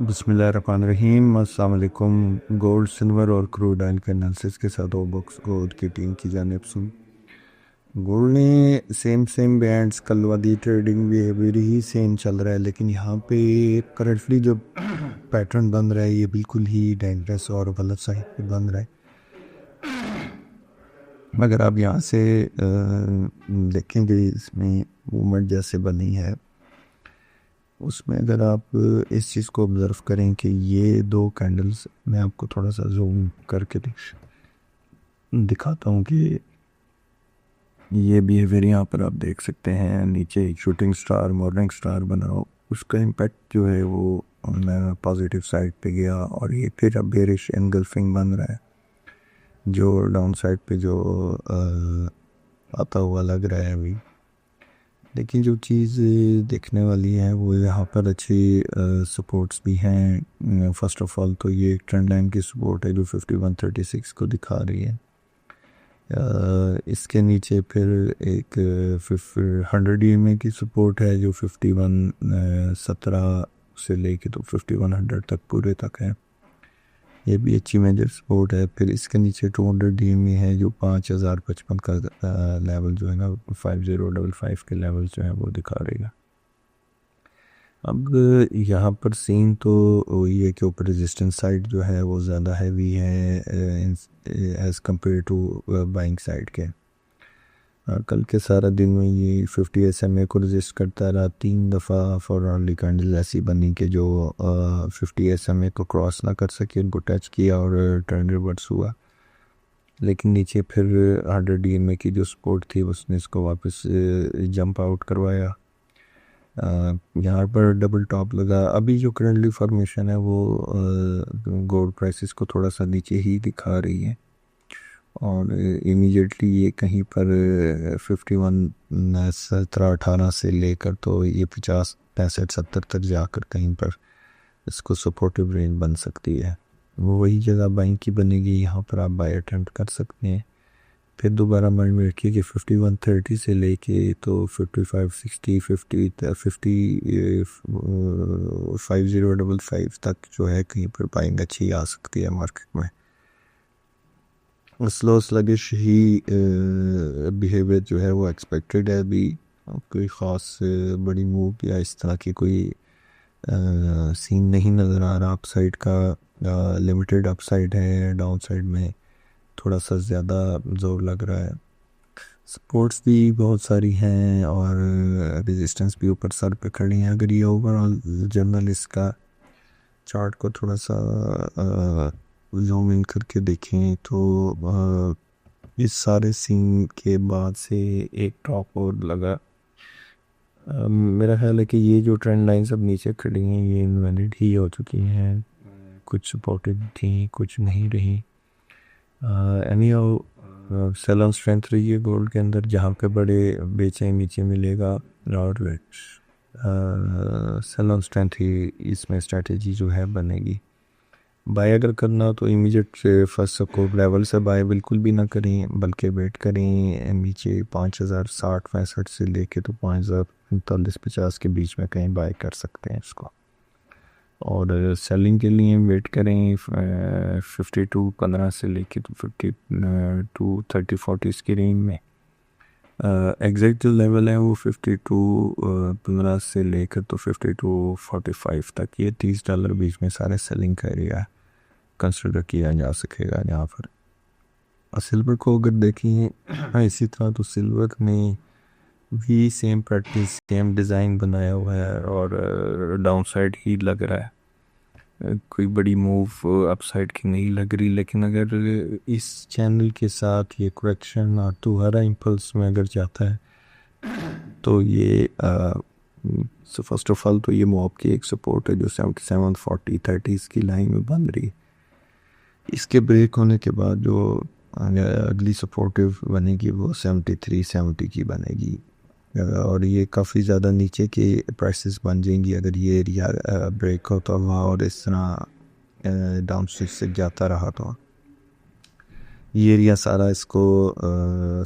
बिस्मिल्लाहिर्रहमानिर्रहीम। अस्सलाम वालेकुम। गोल्ड, सिल्वर और क्रूड ऑयल के एनालिसिस के साथ ओ बुक्स गोल्ड की टीम की जानिब से गोल्ड ने सेम बैंड्स कल वाली ट्रेडिंग बिहेवियर ही सेम चल रहा है, लेकिन यहाँ पे करंटली जो पैटर्न बन रहा है ये बिल्कुल ही डेंजरस और गलत साइड पे बन रहा है। अगर आप यहाँ से देखेंगे इसमें मूवमेंट जैसे बनी है, उसमें अगर आप इस चीज़ को ऑब्ज़र्व करें कि ये दो कैंडल्स, मैं आपको थोड़ा सा जूम करके दिखाता हूँ कि ये बिहेवियर यहाँ पर आप देख सकते हैं। नीचे एक शूटिंग स्टार, मॉर्निंग स्टार बना हो, उसका इम्पैक्ट जो है वो पॉजिटिव साइड पे गया और ये फिर अब बेरिश एनगल्फिंग बन रहा है जो डाउन साइड पे जो आता हुआ लग रहा है अभी। लेकिन जो चीज़ देखने वाली है वो यहाँ पर अच्छी सपोर्ट्स भी हैं। फर्स्ट ऑफ ऑल तो ये ट्रेंड लाइन की सपोर्ट है जो 5136 को दिखा रही है। इसके नीचे फिर एक 100 EMA की सपोर्ट है जो 5117 से लेके तो 5100 तक पूरे तक है, ये भी अच्छी मेजर सपोर्ट है। फिर इसके नीचे 200 DMA है जो 5055 का लेवल जो है ना 5055 के लेवल जो है वो दिखा रहेगा। अब यहाँ पर सीन तो ये कि ऊपर रेजिस्टेंस साइड जो है वो ज़्यादा हैवी है as compared to buying side के। कल के सारा दिन में ये 50 SMA को रजिस्ट करता रहा 3 दफ़ा फॉर अर्ली कैंडल ऐसी बनी कि जो 50 SMA को क्रॉस ना कर सके, उनको टच किया और टर्न रिवर्स हुआ। लेकिन नीचे फिर 100 DMA की जो सपोर्ट थी उसने इसको वापस जंप आउट करवाया। यहाँ पर डबल टॉप लगा। अभी जो करंटली फॉर्मेशन है वो गोल्ड प्राइसेस को थोड़ा सा नीचे ही दिखा रही है और इमीडिएटली ये कहीं पर 51 17 18 से लेकर तो ये 50 65 70 तक जाकर कहीं पर इसको सपोर्टिव रेंज बन सकती है। वो वही जगह बाइंग की बनेगी, यहाँ पर आप बाय अटेम्प्ट कर सकते हैं। फिर दोबारा माइंड में रखिए कि 5130 से लेके तो 5560 5055 तक जो है कहीं पर बाइंग अच्छी आ सकती है मार्केट में। स्लो स्लगिश ही बिहेवियर जो है वो एक्सपेक्टेड है। अभी कोई ख़ास बड़ी मूव या इस तरह की कोई सीन नहीं नज़र आ रहा। अप साइड का लिमिटेड अप साइड है, डाउन साइड में थोड़ा सा ज़्यादा जोर लग रहा है। सपोर्ट्स भी बहुत सारी हैं और रेजिस्टेंस भी ऊपर सर पे खड़ी हैं। अगर ये ओवरऑल जर्नल इसका चार्ट को थोड़ा सा जूम इन करके देखें तो इस सारे सीन के बाद से एक टॉप और लगा। मेरा ख्याल है कि ये जो ट्रेंड लाइंस अब नीचे खड़ी हैं ये इनवैलिड ही हो चुकी हैं। कुछ सपोर्टेड थी, कुछ नहीं रही। एनी सेल ऑन स्ट्रेंथ रही है गोल्ड के अंदर, जहाँ पे बड़े बेचें नीचे मिलेगा और सेल ऑन स्ट्रेंथ ही इसमें स्ट्रेटेजी जो है बनेगी। बाय अगर करना हो तो इमीडिएट फर्स्ट सपोर्ट लेवल से बाय बिल्कुल भी ना करें, बल्कि वेट करें नीचे 5060-65 से लेके तो 5039-50 के बीच में कहीं बाय कर सकते हैं इसको। और सेलिंग के लिए वेट करें 5215 से लेके तो 5230-40 की रेंज में। एग्जैक्ट जो लेवल है वो 5215 से लेकर तो 5245 तक, ये $30 बीच में सारे सेलिंग का एरिया कंसिडर किया जा सकेगा यहाँ पर। सिल्वर को अगर देखें इसी तरह तो सिल्वर में भी सेम प्रैक्टिस, सेम डिज़ाइन बनाया हुआ है और डाउन साइड ही लग रहा है। कोई बड़ी मूव अपसाइड की नहीं लग रही। लेकिन अगर इस चैनल के साथ ये करेक्शन और दोबारा इम्पल्स में अगर जाता है तो ये फर्स्ट ऑफ ऑल तो ये मॉब की एक सपोर्ट है जो 77-40-30 की लाइन में बन रही है। इसके ब्रेक होने के बाद जो अगली सपोर्टिव बनेगी वो 73-70 की बनेगी और ये काफ़ी ज़्यादा नीचे के प्राइसेस बन जाएंगी अगर ये एरिया ब्रेक होता हुआ और इस तरह डाउन स्विच से जाता रहा तो ये एरिया सारा इसको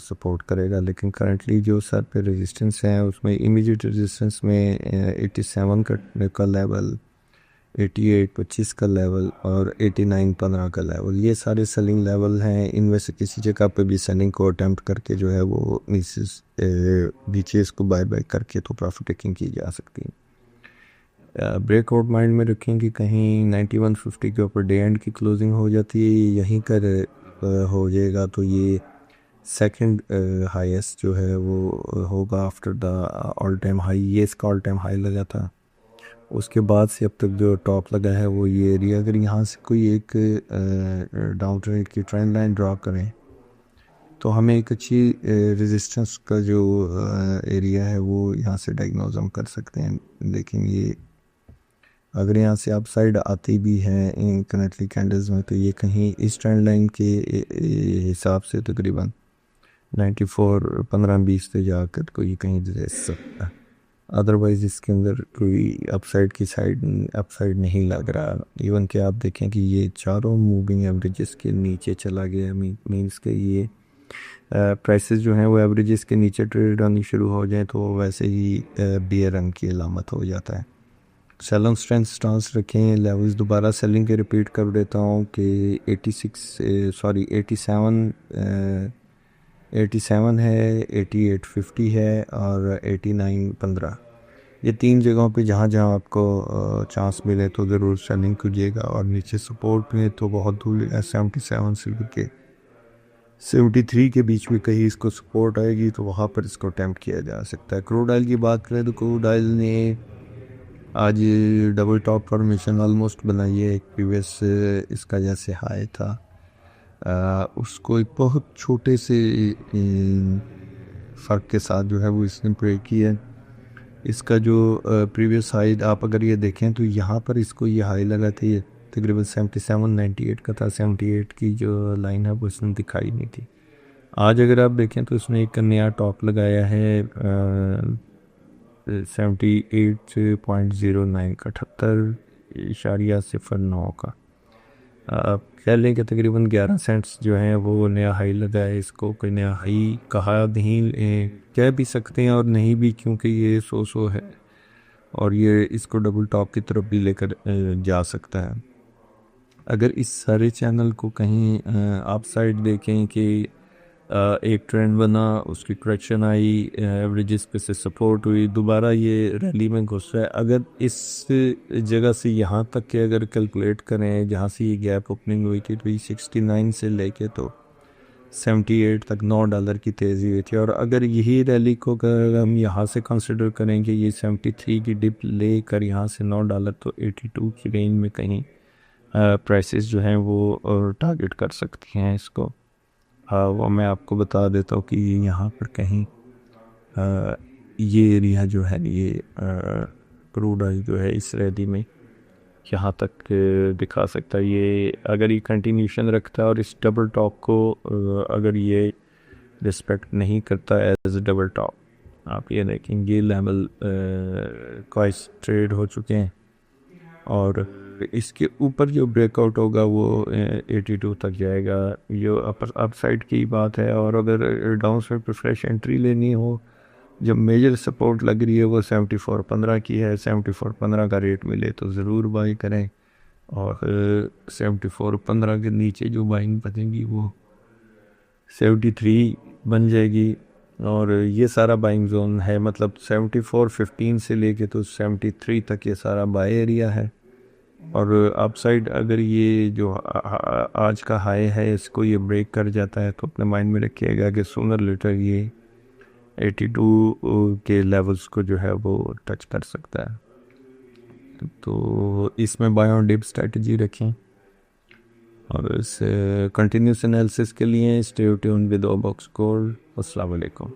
सपोर्ट करेगा। लेकिन करंटली जो सर पे रेजिस्टेंस है उसमें इमीडिएट रेजिस्टेंस में 87 का लेवल, 88 25 का लेवल और 89 15 का लेवल, ये सारे सेलिंग लेवल हैं। इनमें से किसी जगह पे भी सेलिंग को अटैम्प्ट करके जो है वो नीचे इसको बाय बाय करके तो प्रॉफिट टेकिंग की जा सकती है। ब्रेकआउट माइंड में रखें कि कहीं 9150 के ऊपर डे एंड की क्लोजिंग हो जाती है, यहीं कर हो जाएगा तो ये सेकंड हाईएस्ट जो है वो होगा after the all time high. ये इसका ऑल टाइम हाई लगा था, उसके बाद से अब तक जो टॉप लगा है वो ये एरिया। अगर यहाँ से कोई एक डाउन ट्रेंड की ट्रेंड लाइन ड्रॉ करें तो हमें एक अच्छी रेजिस्टेंस का जो एरिया है वो यहाँ से डायग्नोज हम कर सकते हैं। लेकिन ये अगर यहाँ से अप साइड आती भी है इन कनेक्टली कैंडल्स में तो ये कहीं इस ट्रेंड लाइन के हिसाब से तकरीबन 94 15-20 से जाकर कोई कहीं दे सकता है। अदरवाइज़ इसके अंदर कोई अपसाइड नहीं लग रहा। इवन कि आप देखें कि ये चारों मूविंग एवरेजेस के नीचे चला गया, मीन्स के ये प्राइसेस जो हैं वो एवरेजेस के नीचे ट्रेड आनी शुरू हो जाए तो वैसे ही बियर रंग की अलामत हो जाता है। सेल ऑन स्ट्रेंथ स्टांस रखें। लेवल्स दोबारा सेलिंग के रिपीट कर देता हूँ कि 87 है, 8850 है और 8915। ये तीन जगहों पे जहाँ जहाँ आपको चांस मिले तो ज़रूर सेलिंग कीजिएगा। और नीचे सपोर्ट में तो बहुत दूर 77 से लेके 73 के बीच में कहीं इसको सपोर्ट आएगी तो वहाँ पर इसको अटैम्प्ट किया जा सकता है। क्रूड ऑयल की बात करें तो क्रूड ऑयल ने आज डबल टॉप फॉर्मेशन ऑलमोस्ट बनाई है। एक प्रीवियस इसका जैसे हाई था उसको एक बहुत छोटे से फ़र्क के साथ जो है वो इसने ब्रेक किया है। इसका जो प्रीवियस हाई आप अगर ये देखें तो यहाँ पर इसको ये हाई लगा था, ये तकरीबन 97-98 का था। 78 की जो लाइन है वो इसने दिखाई नहीं थी। आज अगर आप देखें तो इसने एक नया टॉप लगाया है 78.09 का, 78.09 का। कह लें कि तकरीबन 11 सेंट्स जो हैं वो नया हाई लगा है। इसको कोई नया हाई कहा नहीं कह भी सकते हैं और नहीं भी, क्योंकि ये सो है और ये इसको डबल टॉप की तरफ भी लेकर जा सकता है। अगर इस सारे चैनल को कहीं आप साइड देखें कि एक ट्रेंड बना, उसकी करेक्शन आई, एवरेजेस पे से सपोर्ट हुई, दोबारा ये रैली में घुस रहा है। अगर इस जगह से यहाँ तक के अगर कैलकुलेट करें जहाँ से ये गैप ओपनिंग हुई थी तो ये 69 से लेके तो 78 तक $9 की तेज़ी हुई थी। और अगर यही रैली को अगर हम यहाँ से कंसिडर करेंगे ये 73 की डिप ले कर यहाँ से $9 तो 82 की रेंज में कहीं प्राइसेस जो हैं वो टारगेट कर सकती हैं इसको। वो मैं आपको बता देता हूँ कि यहाँ पर कहीं ये एरिया जो है ये क्रूड ऑयल जो है इस रैली में यहाँ तक दिखा सकता है। ये अगर ये कंटिन्यूशन रखता है और इस डबल टॉप को अगर ये रिस्पेक्ट नहीं करता एज डबल टॉप, आप ये देखेंगे लेवल क्वाइस ट्रेड हो चुके हैं और इसके ऊपर जो ब्रेकआउट होगा वो 82 तक जाएगा। ये अप साइड की बात है। और अगर डाउन साइड पर फ्रेश एंट्री लेनी हो, जब मेजर सपोर्ट लग रही है वो 74.15 की है। 74.15 का रेट मिले तो ज़रूर बाई करें और 74.15 के नीचे जो बाइंग बचेंगी वो 73 बन जाएगी। और ये सारा बाइंग जोन है, मतलब 74.15 से लेके तो 73 तक ये सारा बाय एरिया है। और अपसाइड अगर ये जो आज का हाई है इसको ये ब्रेक कर जाता है तो अपने माइंड में रखिएगा कि सूनर लेटर ये 82 के लेवल्स को जो है वो टच कर सकता है। तो इसमें बाय ऑन डिप स्ट्रेटजी रखें। और इस कंटिन्यूस एनालिसिस के लिए स्टे ट्यून्ड विद ओबॉक्स गोल्ड। अस्सलाम वालेकुम।